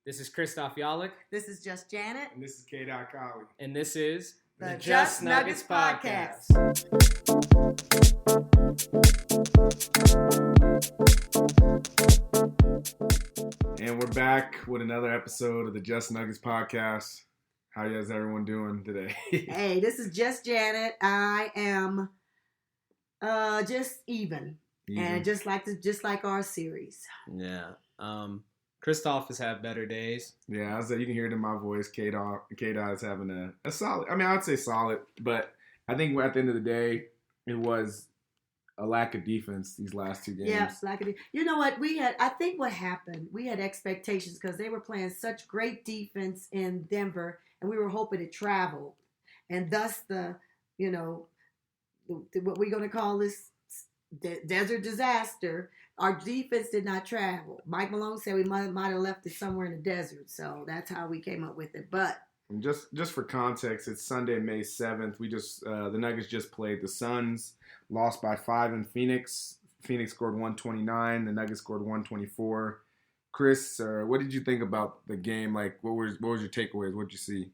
This is Christoph Yalik. This is Just Janet. And this is K. Colley. And this is the Just Nuggets Podcast. And we're back with another episode of the Just Nuggets Podcast. How is everyone doing today? Hey, this is Just Janet. I am just even. And just like our series. Yeah. Christoph has had better days. Yeah, I said you can hear it in my voice. K-Dot is having a solid, I would say solid, but I think at the end of the day, it was a lack of defense these last two games. Yeah, lack of defense. You know what? I think what happened, we had expectations because they were playing such great defense in Denver, and we were hoping to travel. And thus what we're going to call this desert disaster. Our defense did not travel. Mike Malone said we might have left it somewhere in the desert. So that's how we came up with it. But and just for context, it's Sunday, May 7th. We the Nuggets just played the Suns, lost by 5 in Phoenix. Phoenix scored 129. The Nuggets scored 124. Chris, what did you think about the game? Like, what was your takeaways? What did you see?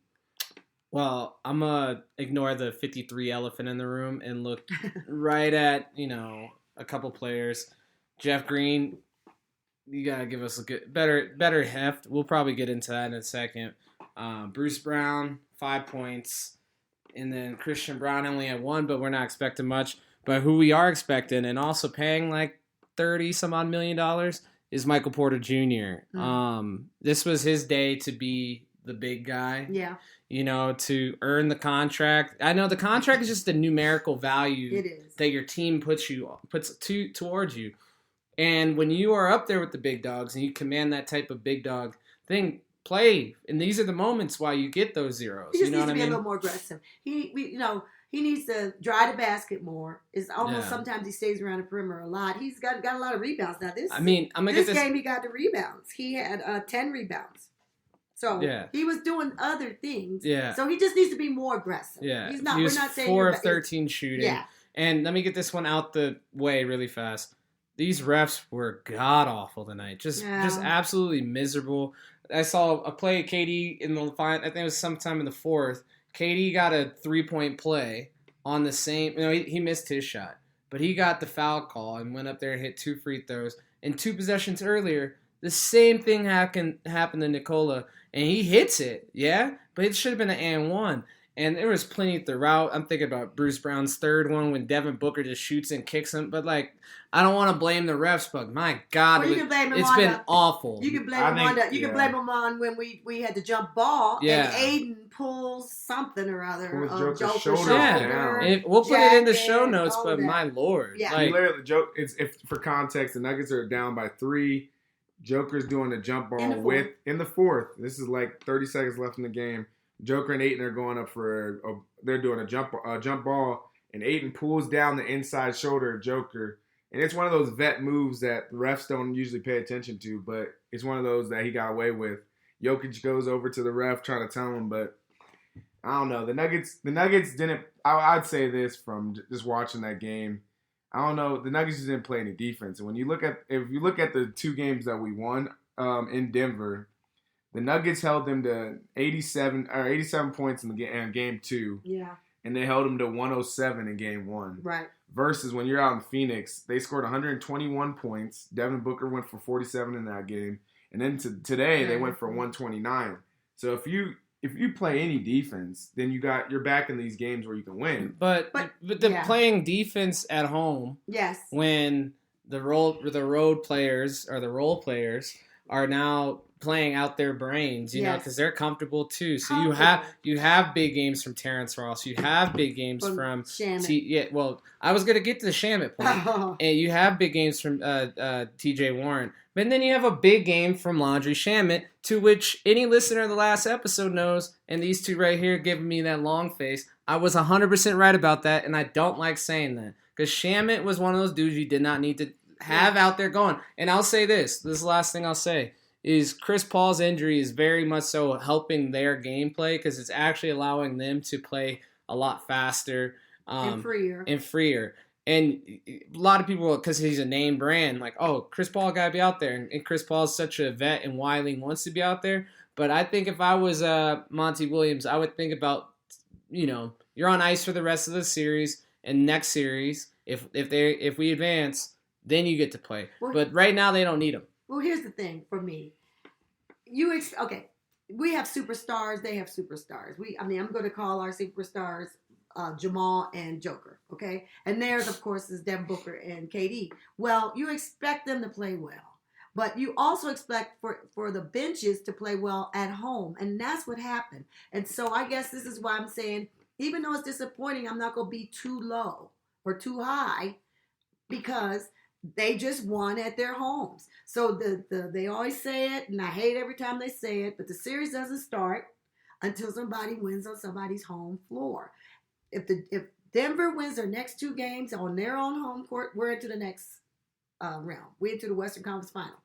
Well, I'm going to ignore the 53 elephant in the room and look right at, a couple players. Jeff Green, you got to give us a better heft. We'll probably get into that in a second. Bruce Brown, 5 points. And then Christian Braun only had 1, but we're not expecting much. But who we are expecting and also paying like $30-some-odd million is Michael Porter Jr. Mm-hmm. This was his day to be the big guy. Yeah. To earn the contract. I know the contract is just a numerical value it is. That your team puts towards you. And when you are up there with the big dogs and you command that type of big dog thing, play. And these are the moments why you get those zeros. He just needs to be a little more aggressive. He needs to drive the basket more. It's almost sometimes he stays around the perimeter a lot. He's got a lot of rebounds now. This game he got the rebounds. He had 10 rebounds. So he was doing other things. Yeah. So he just needs to be more aggressive. Yeah. We're not saying 4 of 13 shooting. Yeah. And let me get this one out the way really fast. These refs were god awful tonight. Just absolutely miserable. I saw a play KD in the final. I think it was sometime in the fourth. KD got a 3-point play on the same. He missed his shot, but he got the foul call and went up there and hit 2 free throws. And 2 possessions earlier, the same thing happened to Nikola, and he hits it, but it should have been an and one. And there was plenty throughout. I'm thinking about Bruce Brown's third one when Devin Booker just shoots and kicks him. But, I don't want to blame the refs, but my God, it's been awful. You can blame him on that. You can blame him on when we had the jump ball and Aiden pulls something or other. Pulls Joker's shoulder down. We'll put it in the show notes, but my Lord. Yeah. Literally, if for context, the Nuggets are down by 3. Joker's doing a jump ball in the fourth. This is like 30 seconds left in the game. Joker and Ayton are going up they're doing a jump ball, and Ayton pulls down the inside shoulder of Joker. And it's one of those vet moves that the refs don't usually pay attention to, but it's one of those that he got away with. Jokic goes over to the ref trying to tell him, but I don't know. The Nuggets didn't. I'd say this from just watching that game. I don't know. The Nuggets just didn't play any defense. And if you look at the 2 games that we won in Denver, the Nuggets held them to 87 points in game 2. Yeah. And they held them to 107 in game 1. Right. Versus when you're out in Phoenix, they scored 121 points. Devin Booker went for 47 in that game. And then today they went for 129. So if you play any defense, then you're back in these games where you can win. But playing defense at home, when the road players or the role players are now playing out their brains, because they're comfortable too. So you have big games from Terrence Ross. You have big games from Shamet. I was gonna get to the Shamet point, and you have big games from T.J. Warren, but then you have a big game from Landry Shamet, to which any listener of the last episode knows. And these two right here giving me that long face. I was 100% right about that, and I don't like saying that because Shamet was one of those dudes you did not need to have out there going. And I'll say this is the last thing I'll say. Is Chris Paul's injury is very much so helping their gameplay because it's actually allowing them to play a lot faster and freer. And a lot of people, because he's a name brand, like, oh, Chris Paul got to be out there. And Chris Paul is such a vet, and Wiley wants to be out there. But I think if I was Monty Williams, I would think about, you're on ice for the rest of the series, and next series, if we advance, then you get to play. Well, but right now, they don't need him. Well, here's the thing for me. Okay, we have superstars. They have superstars. I'm going to call our superstars Jamal and Joker, okay? And theirs, of course, is Devin Booker and KD. Well, you expect them to play well, but you also expect for the benches to play well at home, and that's what happened. And so I guess this is why I'm saying, even though it's disappointing, I'm not going to be too low or too high because they just won at their homes. So they always say it, and I hate every time they say it, but the series doesn't start until somebody wins on somebody's home floor. If Denver wins their next 2 games on their own home court, we're into the next round. We're into the Western Conference Final.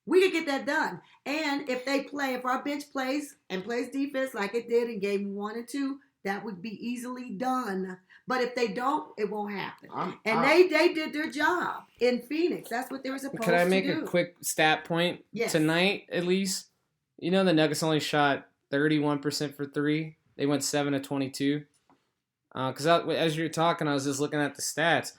We can get that done. And if our bench plays defense like it did in game 1 and 2, that would be easily done. But if they don't, it won't happen. They did their job in Phoenix. That's what they were supposed to do. Could I make a quick stat point? Yes. Tonight, at least, the Nuggets only shot 31% for 3. They went 7 of 22. Because as you're talking, I was just looking at the stats.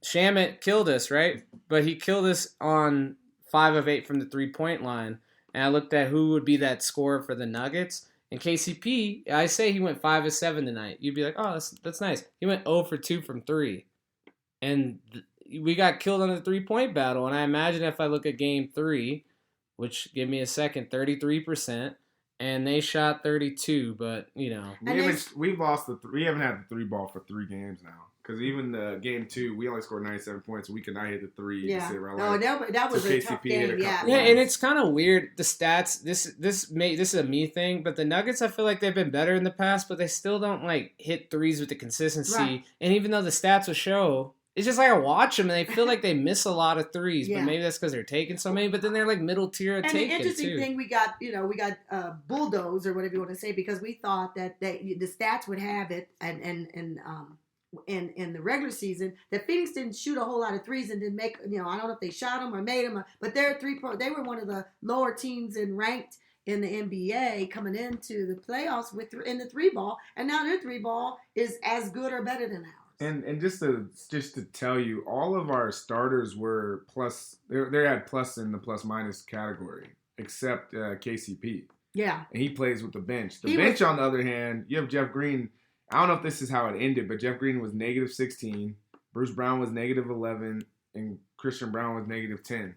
Shamet killed us, right? But he killed us on 5 of 8 from the 3-point line. And I looked at who would be that scorer for the Nuggets. And KCP, I say he went 5 of 7 tonight. You'd be like, oh, that's nice. He went 0 for 2 from 3. And we got killed on the 3-point battle. And I imagine if I look at game 3, which, give me a second, 33%. And they shot 32, but we've lost we haven't had the 3 ball for 3 games now. Because even the game 2, we only scored 97 points. So we could not hit the 3. Yeah, that was a tough game. Yeah, and it's kind of weird. The stats. This is a me thing, but the Nuggets, I feel like they've been better in the past, but they still don't hit threes with the consistency. Right. And even though the stats will show. It's just like I watch them and they feel like they miss a lot of threes, but maybe that's because they're taking so many. But then they're like middle tier taking too. And the interesting thing, we got bulldozed or whatever you want to say because we thought that the stats would have it and in the regular season that Phoenix didn't shoot a whole lot of threes and didn't make I don't know if they shot them or made them, but they were one of the lower teams ranked in the NBA coming into the playoffs in the 3-ball, and now their 3-ball is as good or better than ours. And just to tell you, all of our starters were plus. They had plus in the plus minus category, except KCP. Yeah. And he plays with the bench. The bench, on the other hand, you have Jeff Green. I don't know if this is how it ended, but Jeff Green was negative 16, Bruce Brown was negative 11, and Christian Brown was negative 10.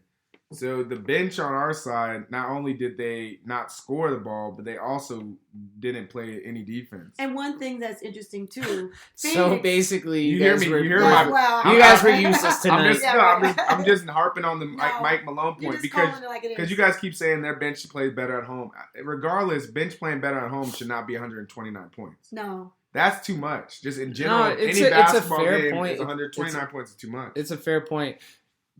So the bench on our side, not only did they not score the ball, but they also didn't play any defense. And one thing that's interesting too. So basically, you guys were useless tonight. I'm just harping on the Mike Malone point because you guys keep saying their bench plays better at home. Regardless, bench playing better at home should not be 129 points. No. That's too much. Just in general, any basketball game, 129 points is too much. It's a fair point.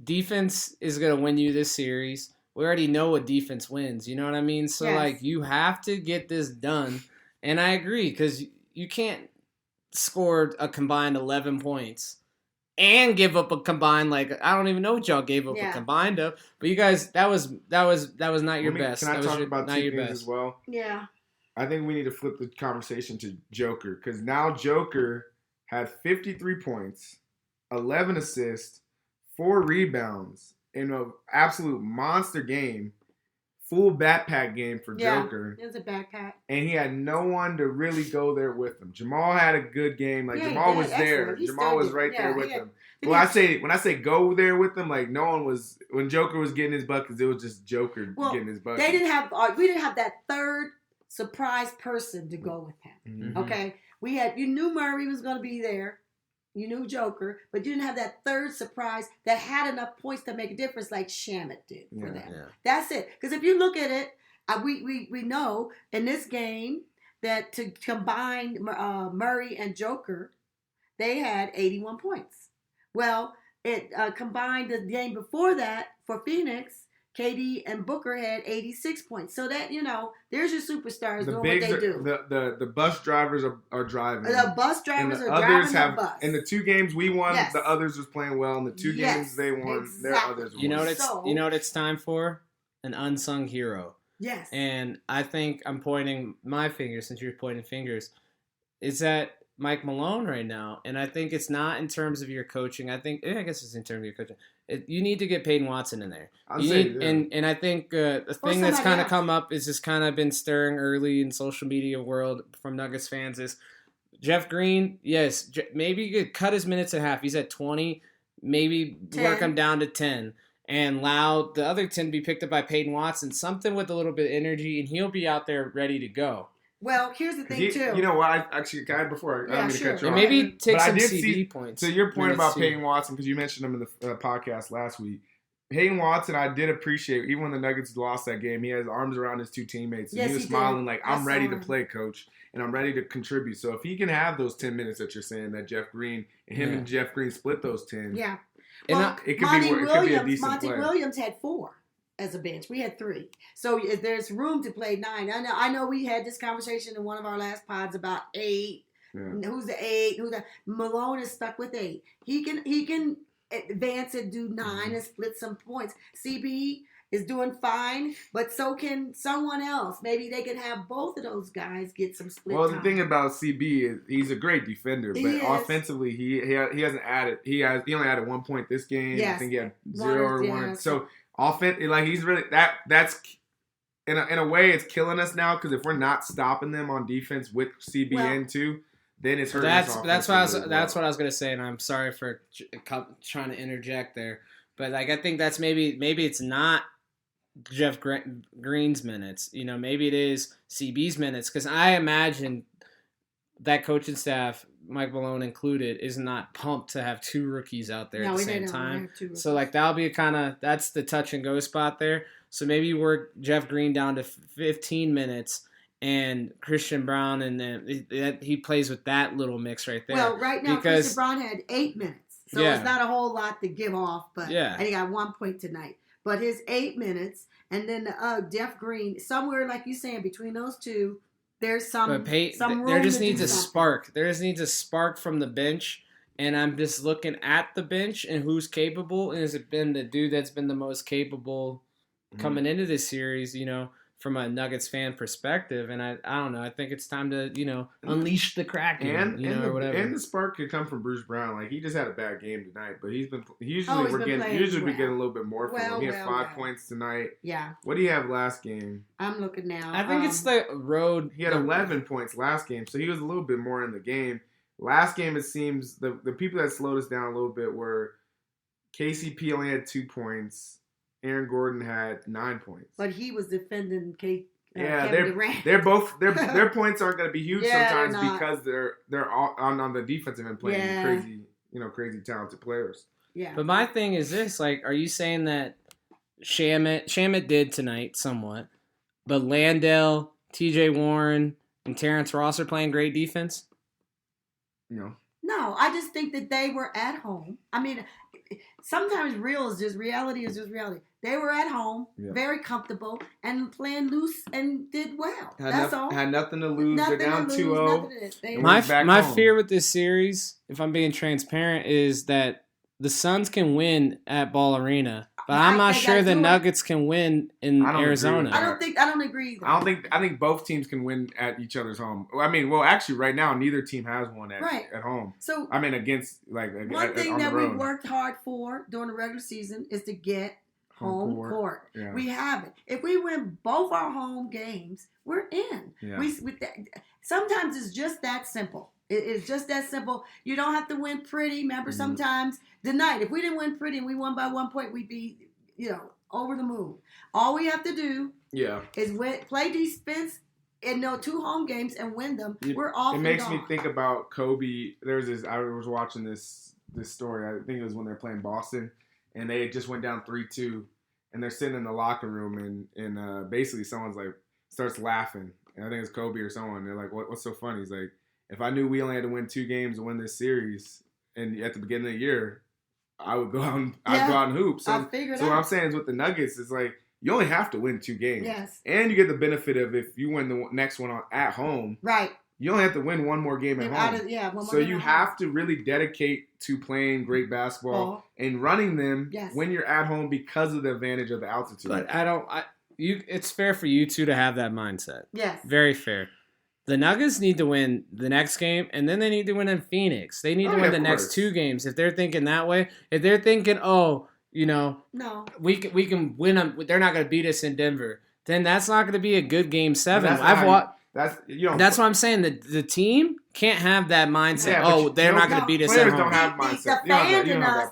Defense is going to win you this series. We already know what defense wins. You know what I mean? So, you have to get this done. And I agree because you can't score a combined 11 points and give up a combined, I don't even know what y'all gave up a combined up. But you guys, that was not your best. Can I talk about 2 things as well? Yeah. I think we need to flip the conversation to Joker because now Joker had 53 points, 11 assists, 4 rebounds in an absolute monster game, full backpack game for Joker. It was a backpack. And he had no one to really go there with him. Jamal had a good game. Jamal was there. Jamal was right there with him. But when I say go there with them, no one was. When Joker was getting his buckets, it was just Joker getting his buckets. We didn't have that third surprise person to go with him. Mm-hmm. Okay, you knew Murray was going to be there. You knew Joker, but you didn't have that third surprise that had enough points to make a difference like Shamet did for them. Yeah. That's it. Because if you look at it, we know in this game that to combine Murray and Joker, they had 81 points. Well, it combined the game before that for Phoenix, KD and Booker had 86 points. So that, there's your superstars doing what they do. The bus drivers are driving. The bus drivers are driving the bus. In the 2 games we won, the others was playing well. In the 2 games they won, their others won. You know what it's time for? An unsung hero. Yes. And I think I'm pointing my finger, since you're pointing fingers, is that Mike Malone right now. And I think it's not in terms of your coaching. I guess it's in terms of your coaching. You need to get Peyton Watson in there. And I think the thing that's kind of come up is just kind of been stirring early in social media world from Nuggets fans is Jeff Green, yes, maybe you could cut his minutes in half. He's at 20, maybe 10. Work him down to 10. And allow the other 10 to be picked up by Peyton Watson, something with a little bit of energy, and he'll be out there ready to go. Well, here's the thing, too. You know what? I don't mean to cut you off. Maybe take some CD points. So your point about Peyton Watson, because you mentioned him in the podcast last week. Peyton Watson, I did appreciate, even when the Nuggets lost that game, he had his arms around his 2 teammates. And he was smiling like, I'm ready to play, coach, and I'm ready to contribute. So if he can have those 10 minutes that you're saying that Jeff Green, and Jeff Green split those 10. Yeah. Well, it could be a decent Monty player. Williams had 4 as a bench. We had 3. So there's room to play 9. I know we had this conversation in one of our last pods about 8. Yeah. Who's the 8? Malone is stuck with 8. He can advance and do 9 and split some points. CB is doing fine, but so can someone else. Maybe they can have both of those guys get some split time. The thing about CB is he's a great defender, but offensively he hasn't added. He only added 1 point this game. Yes. I think he had 0 or 1. So he's really that's in a way it's killing us now, because if we're not stopping them on defense with CB and 2, then it's hurting us. That's what I was gonna say, and I'm sorry for trying to interject there, but I think that's maybe it's not Jeff Green's minutes. Maybe it is CB's minutes, because I imagine that coaching staff, Mike Malone included, is not pumped to have 2 rookies out there at the same time. So that'll be that's the touch and go spot there. So maybe you work Jeff Green down to 15 minutes and Christian Braun, and then he plays with that little mix right there. Well, right now Christian Braun had 8 minutes, so it's not a whole lot to give off. But and he got 1 point tonight. But his 8 minutes, and then Jeff Green, somewhere, like you're saying, between those 2, there's some room. There just needs a spark. There just needs a spark from the bench, and I'm just looking at the bench and who's capable. And has it been the dude that's been the most capable coming into this series, from a Nuggets fan perspective? And I don't know. I think it's time to, unleash the Kraken, or whatever. And the spark could come from Bruce Brown. Like, he just had a bad game tonight, but we getting a little bit more from him. He had 5 points tonight. Yeah. What do you have last game? I'm looking now. I think it's the road. He had 11 points last game, so he was a little bit more in the game. Last game, it seems the people that slowed us down a little bit were KCP only had 2 points. Aaron Gordon had 9 points, but he was defending Kevin Durant. They're both their points aren't going to be huge sometimes because they're all on the defensive end playing crazy talented players. Yeah. But my thing is this: are you saying that Shamet did tonight somewhat, but Landale, T.J. Warren, and Terrence Ross are playing great defense? No, I just think that they were at home. I mean, sometimes reality is just reality. They were at home, very comfortable, and playing loose and did well. That's all. Had nothing to lose. They're down 2-0. My fear with this series, if I'm being transparent, is that the Suns can win at Ball Arena, but I'm not sure the Nuggets can win in Arizona. I don't agree. I think both teams can win at each other's home. I mean, well, actually, right now, neither team has one at home. So against one thing that we worked hard for during the regular season is to get home court. Yeah. We have it. If we win both our home games, we're in. Yeah. Sometimes it's just that simple. It's just that simple. You don't have to win pretty. Remember, sometimes tonight, if we didn't win pretty and we won by 1 point, we'd be, over the moon. All we have to do is play defense in 2 home games and win them. We're off. It makes me think about Kobe. I was watching this story. I think it was when they're playing Boston, and they just went down 3-2, and they're sitting in the locker room, and basically someone's like starts laughing, and I think it's Kobe or someone. They're like, "What's so funny?" He's like, "If I knew we only had to win 2 games to win this series, and at the beginning of the year, I would go out and hoop." So what I'm saying is with the Nuggets, it's like you only have to win 2 games. Yes. And you get the benefit of if you win the next one at home. Right. You only have to win 1 more game at home. So you have to really dedicate to playing great basketball and running them when you're at home because of the advantage of the altitude. But it's fair for you two to have that mindset. Yes. Very fair. The Nuggets need to win the next game, and then they need to win in Phoenix. They need to win the next 2 games. If they're thinking that way, if they're thinking, we can win them, they're not going to beat us in Denver, then that's not going to be a good Game 7. That's what I'm saying. The team can't have that mindset. Yeah, they're not going to beat us at home. Players don't have mindset.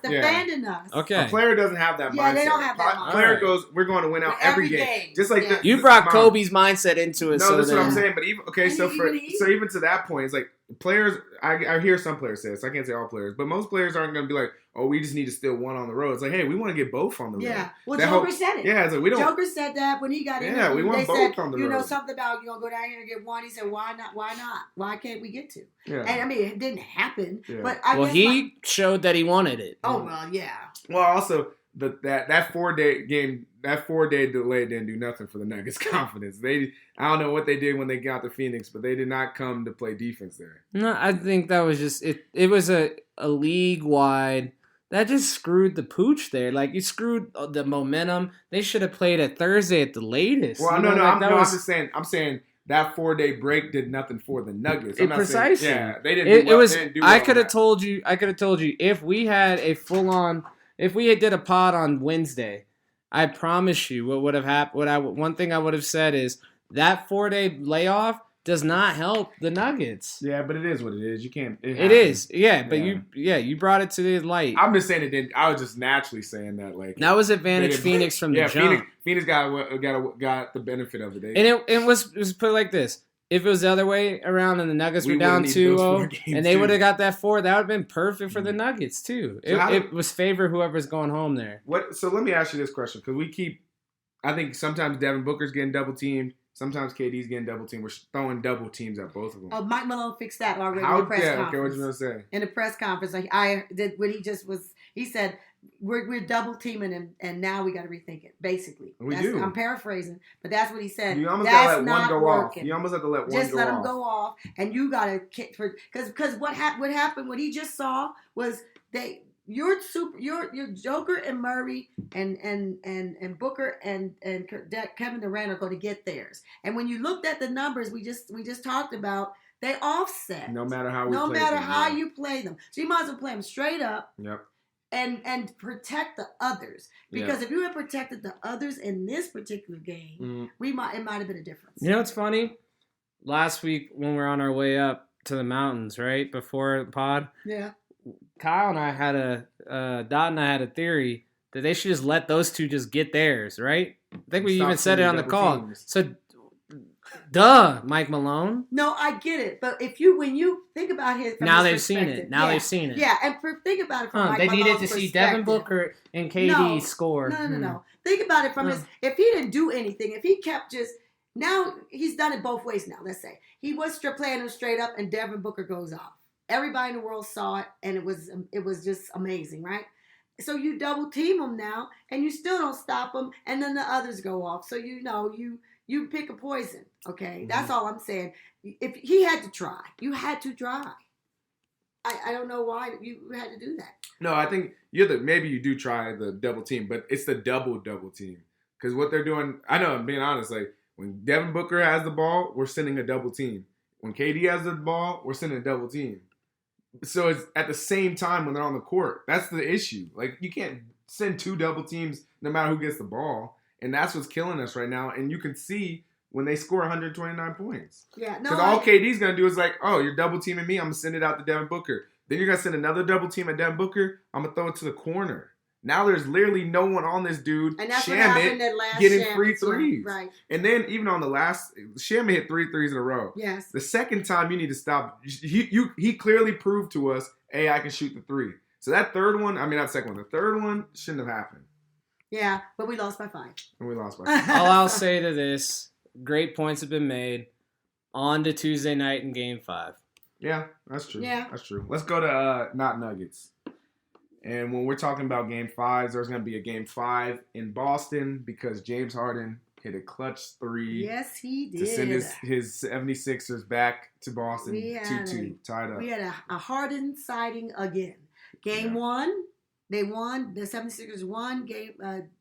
Defending us. Okay. A player doesn't have that mindset. Yeah, they don't have that mindset. A player goes, we're going to win out every game. Just like you brought Kobe's mindset into it. No, that's what I'm saying. But even to that point, it's like players. I hear some players say this. I can't say all players, but most players aren't going to be like, "Oh, we just need to steal one on the road." It's like, hey, we want to get both on the road. Yeah. Well, Joker said it. Yeah, it's like we don't. Joker said that when he got in. Yeah, we want both on the road. You know something about go down here and get one. He said, "Why not? Why not? Why can't we get 2?" Yeah. And I mean, it didn't happen. Yeah. But he showed that he wanted it. Oh well, yeah. Well, also that 4-day game, that 4-day delay didn't do nothing for the Nuggets' confidence. I don't know what they did when they got to Phoenix, but they did not come to play defense there. No, I think that was just it. It was a league wide. That just screwed the pooch there. Like, you screwed the momentum. They should have played it Thursday at the latest. Well, I'm just saying. I'm saying that 4-day break did nothing for the Nuggets. Precisely. They didn't. I could have told you if we had a full on. If we did a pod on Wednesday, I promise you what would have happened. One thing I would have said is that 4-day layoff does not help the Nuggets. Yeah, but it is what it is. You can't. It is. Yeah, but you brought it to the light. I'm just saying it didn't. I was just naturally saying that that was advantage Phoenix from the jump. Phoenix got the benefit of it. And it was put like this. If it was the other way around and the Nuggets were down 2-0 and they would have got that 4, that would have been perfect for the Nuggets too. It was favor whoever's going home there. So let me ask you this question, because I think sometimes Devin Booker's getting double teamed. Sometimes KD's getting double teamed. We're throwing double teams at both of them. Oh, Mike Malone fixed that already in the press conference. Okay, what you gonna say? In the press conference, I did when he said we're double teaming him, and now we got to rethink it. Basically, I'm paraphrasing, but that's what he said. You almost got to let one go off. You almost have to let one go off. Just let him go off, and you got to because what happened? What he just saw was your Joker and Murray and Booker and Kevin Durant are going to get theirs. And when you looked at the numbers we just talked about, they offset. No matter how you play them. So you might as well play them straight up. Yep. And protect the others, because if you had protected the others in this particular game, it might have been a difference. You know what's funny? Last week when we were on our way up to the mountains, right before the pod, Kyle and I had Dot and I had a theory that they should just let those two just get theirs, right? I think we even said it on the call. Teams. So, Mike Malone. No, I get it, but when you think about his now they've seen it. They've seen it. Yeah, and think about it from Mike they Malone's needed to see Devin Booker and KD score. No. Think about it from his. If he didn't do anything, if he kept just now, he's done it both ways. Now let's say he was playing him straight up, and Devin Booker goes off. Everybody in the world saw it, and it was just amazing, right? So you double team him now, and you still don't stop him, and then the others go off. So you pick a poison, okay? That's all I'm saying. If he had to try, you had to try. I don't know why you had to do that. No, I think maybe you do try the double team, but it's the double team, because what they're doing. I know, I'm being honest. Like when Devin Booker has the ball, we're sending a double team. When KD has the ball, we're sending a double team. So it's at the same time when they're on the court. That's the issue. Like, you can't send 2 double teams no matter who gets the ball. And that's what's killing us right now. And you can see when they score 129 points. Yeah, no. Because all KD's going to do is like, oh, you're double teaming me. I'm going to send it out to Devin Booker. Then you're going to send another double team at Devin Booker. I'm going to throw it to the corner. Now there's literally no one on this dude. And that's what happened that last getting free threes. Right. And then even on the last, Shamet hit 3 threes in a row. Yes. The second time you need to stop. He clearly proved to us, hey, I can shoot the 3. So that third one, not the second one, the third one shouldn't have happened. Yeah, but we lost by 5. All I'll say to this, great points have been made. On to Tuesday night in Game 5. Yeah, that's true. Yeah. That's true. Let's go to not Nuggets. And when we're talking about Game 5s, there's going to be a Game 5 in Boston because James Harden hit a clutch 3. Yes, he did. To send his 76ers back to Boston 2-2, tied up. We had a Harden sighting again. Game 1, they won. The 76ers won.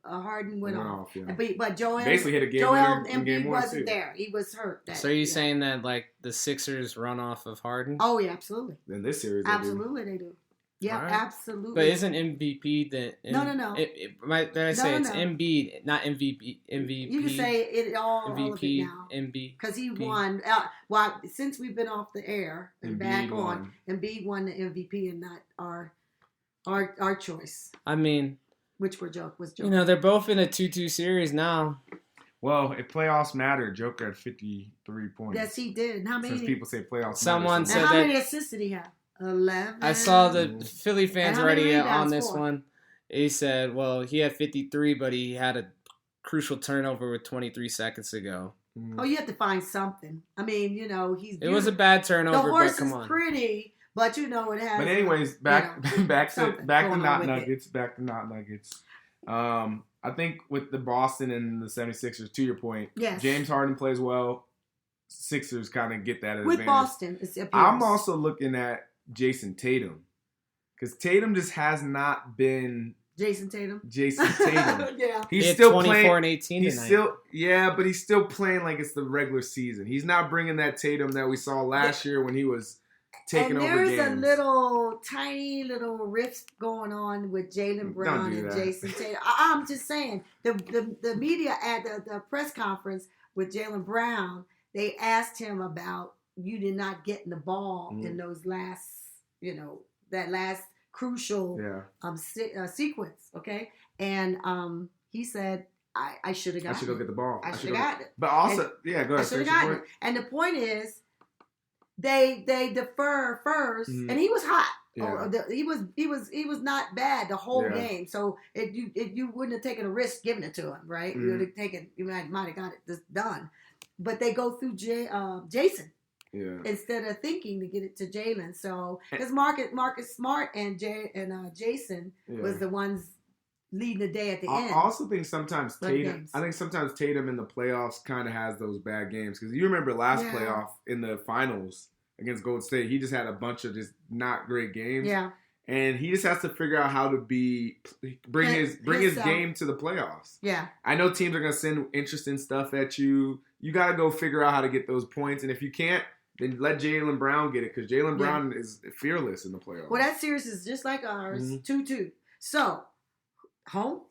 Harden went off. Yeah. But Joel basically hit a game winner in Game 1 wasn't there. He was hurt. So are you saying that like the Sixers run off of Harden? Oh yeah, absolutely. In this series, they do. Yeah, right. Absolutely. But isn't MVP the... No. It's Embiid, not MVP. You can say it all MVP, of it now. MVP. Because he won. Since we've been off the air and back on, Embiid won the MVP and not our choice. I mean... Which was joking. They're both in a 2-2 series now. Well, if playoffs matter, Joker had 53 points. Yes, he did. How many? Since people say playoffs Someone matter. said how many assists did he have? 11. I saw the Philly fans already on this one. He said, well, he had 53, but he had a crucial turnover with 23 seconds to go. Oh, you have to find something. I mean, he's beautiful. It was a bad turnover, the horse but come on. is pretty, but it has. But anyways, back to Not Nuggets. Back to Not Nuggets. I think with the Boston and the 76ers, to your point, yes. James Harden plays well. Sixers kind of get that advantage. With Boston, I'm also looking at Jason Tatum. Because Tatum just has not been... Jason Tatum? Yeah. He's still 24 playing, and 18 tonight. But he's still playing like it's the regular season. He's not bringing that Tatum that we saw last year when he was taking over games. And there's a tiny little rift going on with Jaylen Brown and Jason Tatum. I'm just saying, the media at the press conference with Jaylen Brown, they asked him about you did not get in the ball in those last, that last crucial sequence, okay? And he said, I should have gotten it. I should go get the ball. I should have gotten it. But also, go ahead. I should have gotten it. And the point is, they defer first, and he was hot. Yeah. He was not bad the whole game. So you wouldn't have taken a risk giving it to him, right? You would have taken. You might have got it done. But they go through Jason. Yeah. Instead of thinking to get it to Jaylen, so because Marcus Smart and Jason was the ones leading the day at the end. I also think sometimes Tatum. I think sometimes Tatum in the playoffs kind of has those bad games because you remember last playoff in the finals against Golden State, he just had a bunch of just not great games. Yeah. And he just has to figure out how to bring his game to the playoffs. Yeah. I know teams are gonna send interesting stuff at you. You got to go figure out how to get those points, and if you can't, then let Jaylen Brown get it because Jaylen Brown is fearless in the playoffs. Well, that series is just like ours, 2-2. So, home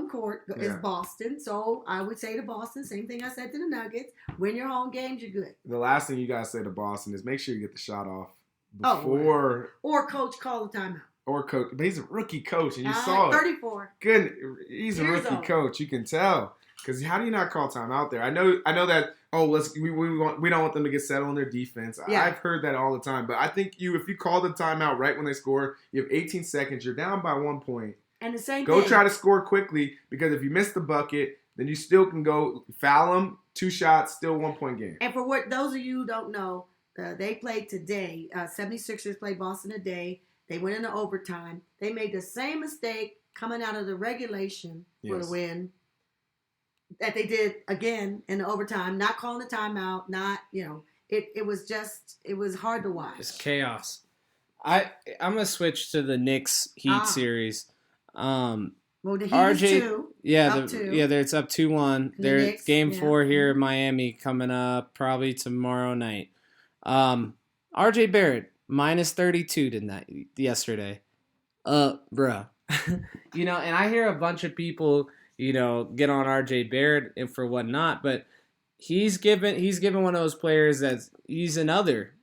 court is Boston. So, I would say to Boston, same thing I said to the Nuggets. Win your home games, you're good. The last thing you got to say to Boston is make sure you get the shot off before. Or coach call the timeout. Or coach. But he's a rookie coach, and you saw 34. it. Good. He's a rookie coach. You can tell. Because how do you not call timeout there? I know that. Oh, we don't want them to get settled on their defense. Yeah. I've heard that all the time. But I think if you call the timeout right when they score, you have 18 seconds. You're down by 1 point. And the same thing. Go try to score quickly because if you miss the bucket, then you still can go foul them. 2 shots, still 1 point game. And for what those of you who don't know, they played today. 76ers played Boston today. They went into overtime. They made the same mistake coming out of the regulation for the win that they did again in the overtime, not calling the timeout, it was hard to watch. It's chaos. I'm gonna switch to the Knicks Heat series. Well, the Heat RJ, is 2. It's up 2-1. There's game 4 here in Miami coming up probably tomorrow night. RJ Barrett minus 32 yesterday. Bruh. And I hear a bunch of people get on RJ Barrett and for whatnot, but he's given one of those players he's another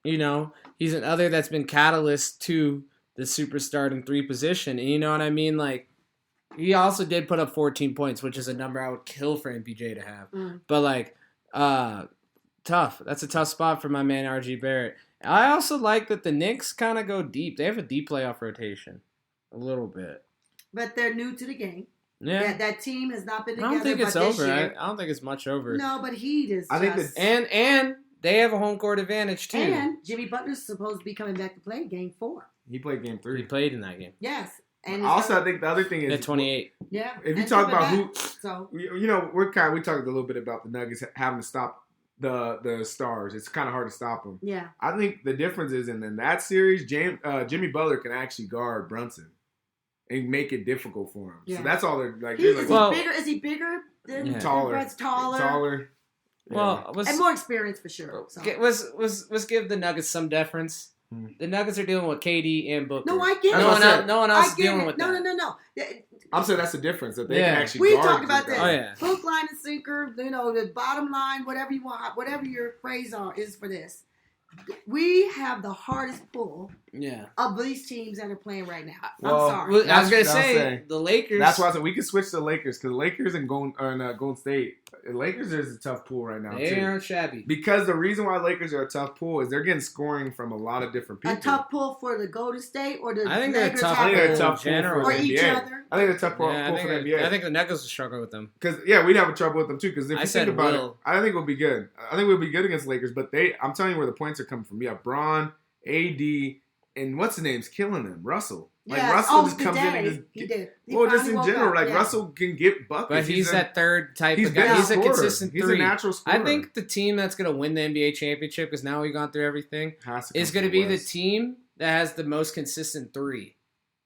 that's been catalyst to the superstar in 3 position. And you know what I mean? Like, he also did put up 14 points, which is a number I would kill for MPJ to have. But tough. That's a tough spot for my man RJ Barrett. I also like that the Knicks kind of go deep. They have a deep playoff rotation. A little bit. But they're new to the game. Yeah, that team has not been together. I don't think it's over. I don't think it's much over. No, but Heat is. I think and they have a home court advantage too. And Jimmy Butler's supposed to be coming back to play Game 4. He played Game 3. He played in that game. Yes. And also, I think the other thing is at 28. Yeah. If you talk about we talked a little bit about the Nuggets having to stop the stars. It's kind of hard to stop them. Yeah. I think the difference is in that series, Jimmy Butler can actually guard Brunson and make it difficult for him. Yeah. So that's all they're like. Is he bigger? Taller. Taller. Yeah. Well, and more experience for sure. So. Let's give the Nuggets some deference. The Nuggets are dealing with KD and Booker. No, I get it. No one else is dealing with that. No. I'm saying that's the difference that they can actually. We talked about that. Oh yeah. Hook, line, and sinker. The bottom line, whatever you want, whatever your phrase is for this. We have the hardest pull of these teams that are playing right now. I'm sorry. I was going to say, the Lakers. That's why I said we could switch to the Lakers because the Lakers and Golden State. The Lakers is a tough pool right now. They aren't shabby. Because the reason why Lakers are a tough pool is they're getting scoring from a lot of different people. A tough pull for the Golden State or the I think Lakers they're a tough pull for the each NBA. other. I think they're a tough pull for the NBA. I think the Nuggets will struggle with them. Because we'd have a trouble with them too. Because if you think about it, I think we'll be good. I think we'll be good against the Lakers. But I'm telling you where the points are coming from. You have Braun, AD, and what's the name's killing them? Russell. Russell just comes in and he did. Just in general, Russell can get buckets. But he's that third type of guy. He's a consistent three. He's a natural scorer. I think the team that's going to win the NBA championship, because now we've gone through everything, is going to be the team that has the most consistent three.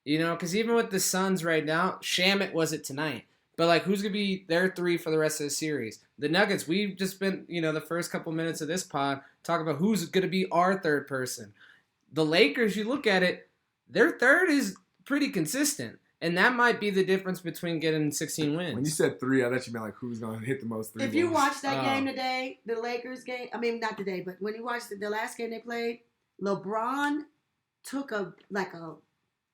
Because even with the Suns right now, Shamet was it tonight. But, who's going to be their three for the rest of the series? The Nuggets, we've just been, the first couple minutes of this pod, talking about who's going to be our third person. The Lakers, you look at it, their third is pretty consistent. And that might be the difference between getting 16 wins. When you said three, I thought you meant who's going to hit the most threes. If you watched that game today, the Lakers game, I mean, not today, but when you watched the last game they played, LeBron took a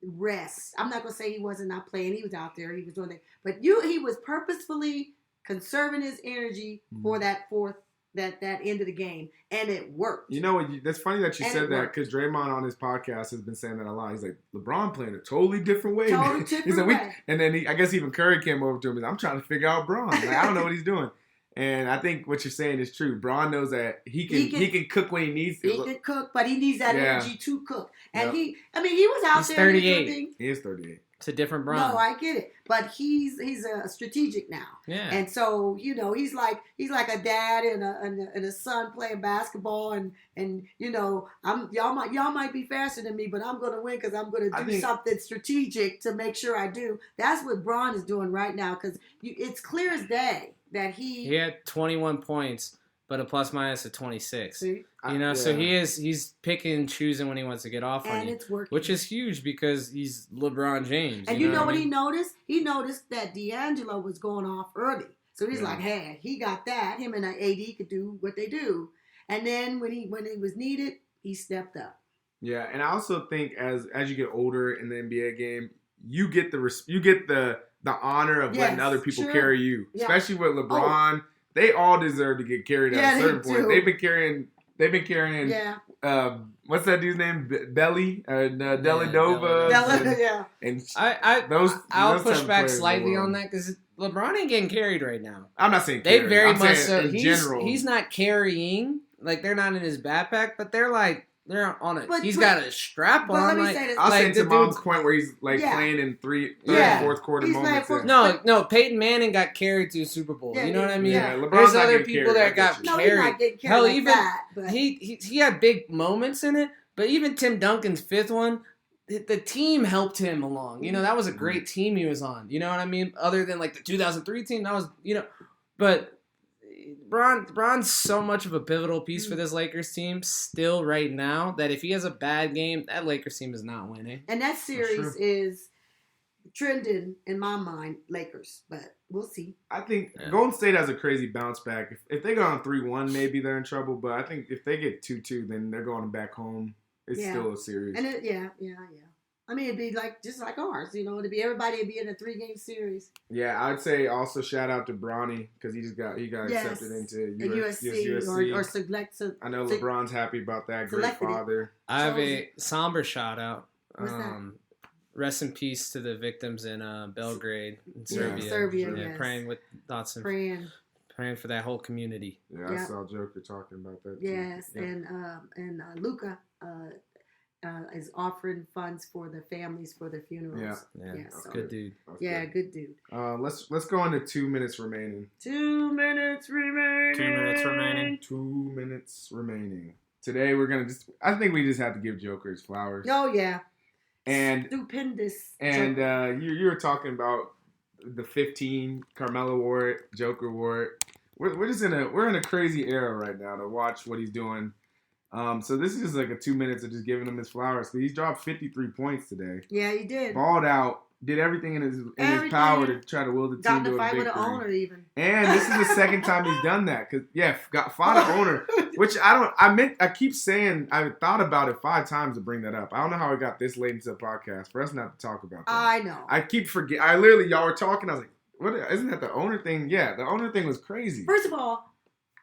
rest. I'm not going to say he wasn't not playing. He was out there. He was doing that. But he was purposefully conserving his energy for that fourth, that end of the game. And it worked. You know what? That's funny that you said that because Draymond on his podcast has been saying that a lot. He's like, LeBron playing a totally different way. And then I guess even Curry came over to him and said, I'm trying to figure out Bron. I don't know what he's doing. And I think what you're saying is true. Bron knows that he can cook when he needs to. He can cook, but he needs that energy to cook. And he was out there. 38. He is 38. It's a different Bron. No, I get it, but he's a strategic now. Yeah. And so he's like a dad and a son playing basketball, and y'all might be faster than me, but I'm gonna win because I'm gonna do something strategic to make sure I do. That's what Bron is doing right now because it's clear as day that he had 21 points. But a plus minus of 26. See? So he's picking and choosing when he wants to get off on you. It's working. Which is huge because he's LeBron James. And you know what he noticed? He noticed that D'Angelo was going off early. So he's like, hey, he got that. Him and AD could do what they do. And then when it was needed, he stepped up. Yeah, and I also think as you get older in the NBA game, you get the honor of letting other people carry you. Yeah. Especially with LeBron. They all deserve to get carried at a certain point. They've been carrying. Yeah. What's that dude's name? Belly, Deladova. And I'll push back slightly on that because LeBron ain't getting carried right now. I'm not saying they very I'm much so. In general, he's not carrying. They're not in his backpack, but they're on it. He's got a strap on. Let me say this. I'll say to Mom's point where he's playing in third and fourth quarter moments. No, Peyton Manning got carried to a Super Bowl. Yeah, you know what I mean? Yeah, there's other people that got carried. No, he's not getting carried Hell, like even that, but he had big moments in it. But even Tim Duncan's fifth one, the team helped him along. That was a great team he was on. You know what I mean? Other than the 2003 team, that was but. Bron's so much of a pivotal piece for this Lakers team still right now that if he has a bad game, that Lakers team is not winning. And that series is trending in my mind, Lakers, but we'll see. I think Golden State has a crazy bounce back. If they go on 3-1, maybe they're in trouble, but I think if they get 2-2, then they're going back home. It's still a series. And I mean, it'd be just like ours, it'd be everybody would be in a 3-game series. Yeah, I'd say also shout out to Bronny because he got accepted into USC or select. I know LeBron's happy about that. Great father. I have a somber shout out. What's that? Rest in peace to the victims in Belgrade, in Serbia. Serbia, yes. Praying with thoughts and Praying for that whole community. Yeah, I saw Joker talking about that. Yes, too. And Luka is offering funds for the families for their funerals. Yeah, so. Good dude. Good dude. Let's go on to 2 minutes remaining. 2 minutes remaining. 2 minutes remaining. 2 minutes remaining. Today we're gonna I think we just have to give Joker his flowers. Oh yeah. And stupendous. And you were talking about the 15. Carmelo wore it. Joker wore it. We're just in a crazy era right now to watch what he's doing. So this is just like a 2 minutes of just giving him his flowers. He's dropped 53 points today. Yeah, he did. Balled out. Did everything in his power to try to will the team to a victory. Got in a fight with the owner even. And this is the second time he's done that. Fought an owner, which I keep saying, I thought about it 5 times to bring that up. I don't know how it got this late into the podcast for us not to talk about that. I know. I keep forgetting. I literally, y'all were talking, I was like, what, isn't that the owner thing? Yeah, the owner thing was crazy. First of all,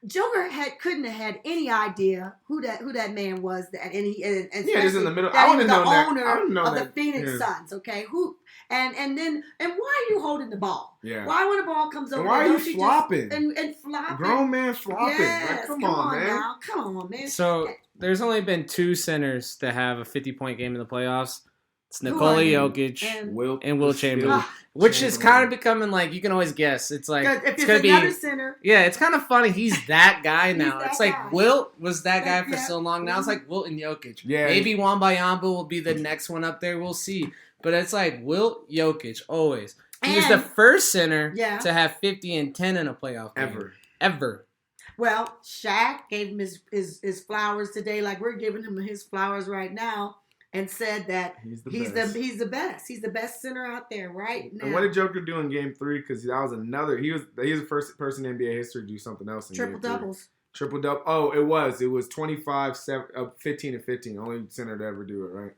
Joker couldn't have had any idea who that man was, and just in the middle. I wouldn't have known the owner of the Phoenix Suns. Okay, who and why are you holding the ball? Yeah. Why when the ball comes over? And why are you flopping? And flopping? Grown man flopping. Yes, like, come on, man. Now. Come on, man. So there's only been 2 centers that have a 50-point game in the playoffs. It's Nikola Jokic and Wilt Chamberlain. Which is kind of becoming like, you can always guess. It's like, it's going to be another center. Yeah, it's kind of funny. He's that guy now. It's like guy. Wilt was that guy for so long. Now it's like Wilt and Jokic. Yeah. Maybe Wembanyama will be the next one up there. We'll see. But it's like Wilt, Jokic, always. He was the first center to have 50 and 10 in a playoff game. Ever. Well, Shaq gave him his flowers today, like we're giving him his flowers right now. And said that he's the best. He's the best center out there right now. And what did Joker do in Game 3? Because that was another. He was the first person in NBA history to do something else in Triple Game 3. doubles. Triple double. Oh, it was 25, 15 and 15. Only center to ever do it, right?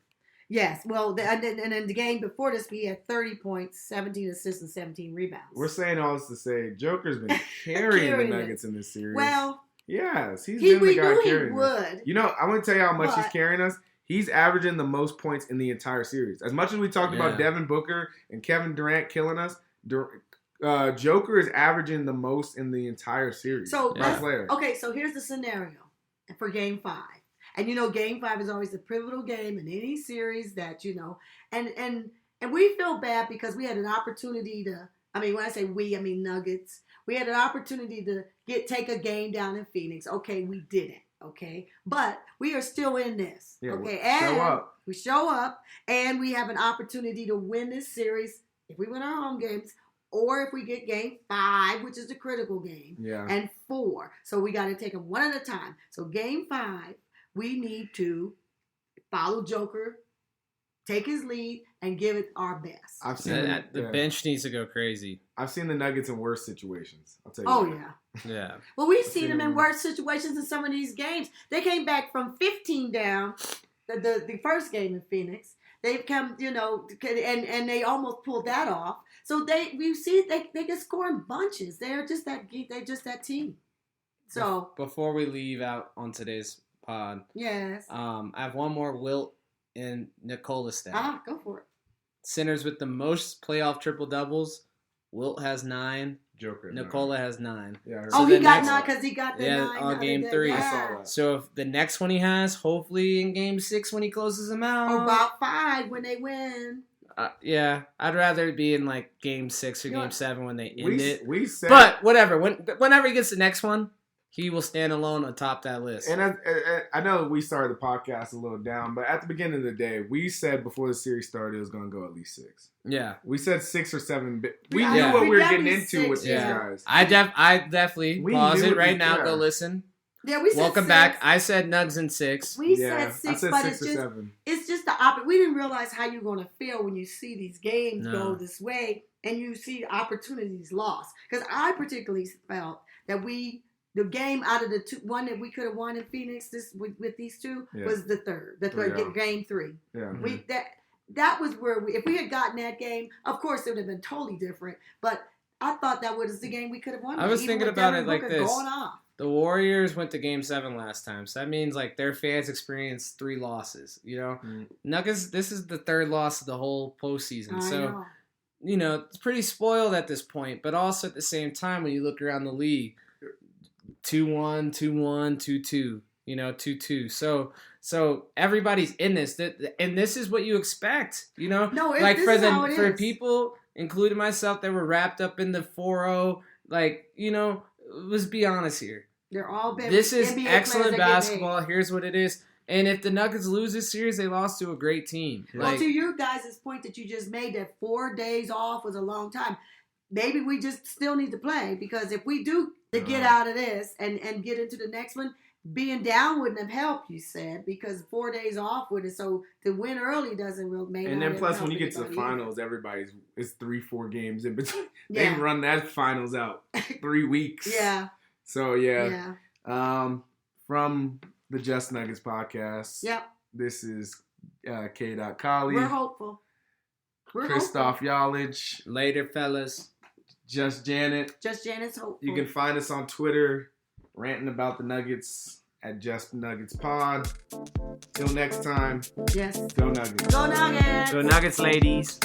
Yes. Well, and in the game before this, we had 30 points, 17 assists, and 17 rebounds. We're saying all this to say Joker's been carrying the Nuggets in this series. Well, yes, he's been the guy carrying he would. You know, I want to tell you how much he's carrying us. He's averaging the most points in the entire series. As much as we talked about Devin Booker and Kevin Durant killing us, Joker is averaging the most in the entire series. So here's the scenario for Game 5. And you know, Game 5 is always a pivotal game in any series that, you know, and we feel bad because we had an opportunity to, I mean, when I say we, I mean Nuggets. We had an opportunity to take a game down in Phoenix. Okay, we didn't. Okay, but we are still in this. Okay, and we show up, and we have an opportunity to win this series if we win our home games, or if we get Game 5, which is the critical game, and 4. So we got to take them one at a time. So Game 5, we need to follow Joker, take his lead, and give it our best. I've seen the bench needs to go crazy. I've seen the Nuggets in worse situations. I'll tell you. Yeah. Well, we've seen them in worse situations in some of these games. They came back from 15 down, the first game in Phoenix. They've come, you know, and they almost pulled that off. So they can score in bunches. They're just that team. So before we leave out on today's pod, I have one more Wilt and Nikola stat. Go for it. Centers with the most playoff triple doubles. Wilt has 9. Joker. Nikola has 9. Yeah. So he got 9 because he got the 9 on Game 3. I saw that. So if the next one he has, hopefully in Game 6 when he closes them out. Or about 5 when they win. I'd rather it be in like Game 6 or Game 7 when they end it. We said, but whatever. Whenever he gets the next one, he will stand alone atop that list. And I know we started the podcast a little down, but at the beginning of the day, we said before the series started it was going to go at least 6. Yeah. We said 6 or 7. We knew what we were getting into with these guys. I definitely pause it right now. Go listen. Yeah, we said Welcome 6. back. I said Nugs in 6. We said 6, I said but 6 or 7. It's just the opposite. We didn't realize how you're going to feel when you see these games go this way and you see opportunities lost. Because I particularly felt that the game out of the one that we could have won in Phoenix with these two was the third. Game 3. Yeah. That was where if we had gotten that game, of course it would have been totally different. But I thought that was the game we could have won. I was thinking about it like this. Going off. The Warriors went to Game 7 last time, so that means like their fans experienced 3 losses. You know, Nuggets. This is the 3rd loss of the whole postseason. So it's pretty spoiled at this point. But also at the same time, when you look around the league, 2-1, 2-1, 2-2, 2-2. So everybody's in this, and this is what you expect, No, like for people, including myself, that were wrapped up in the 4-0, let's be honest here. They're all this is NBA excellent basketball. Here's what it is. And if the Nuggets lose this series, they lost to a great team. Well, to you guys' point that you just made, that 4 days off was a long time. Maybe we just still need to play, because if we do get out of this and get into the next one, being down wouldn't have helped, you said, because 4 days off would have. So to win early doesn't really make. And then plus, when you get to the finals, it's 3-4 games in between. They run that finals out 3 weeks. Yeah. So yeah. From the Just Nuggets podcast. Yep. This is K. Colley. We're hopeful. Christoph Yalich. Later, fellas. Just Janet. Just Janet's hopeful. You can find us on Twitter, ranting about the Nuggets at Just Nuggets Pod. Till next time. Yes. Go Nuggets. Go Nuggets. Go Nuggets, ladies.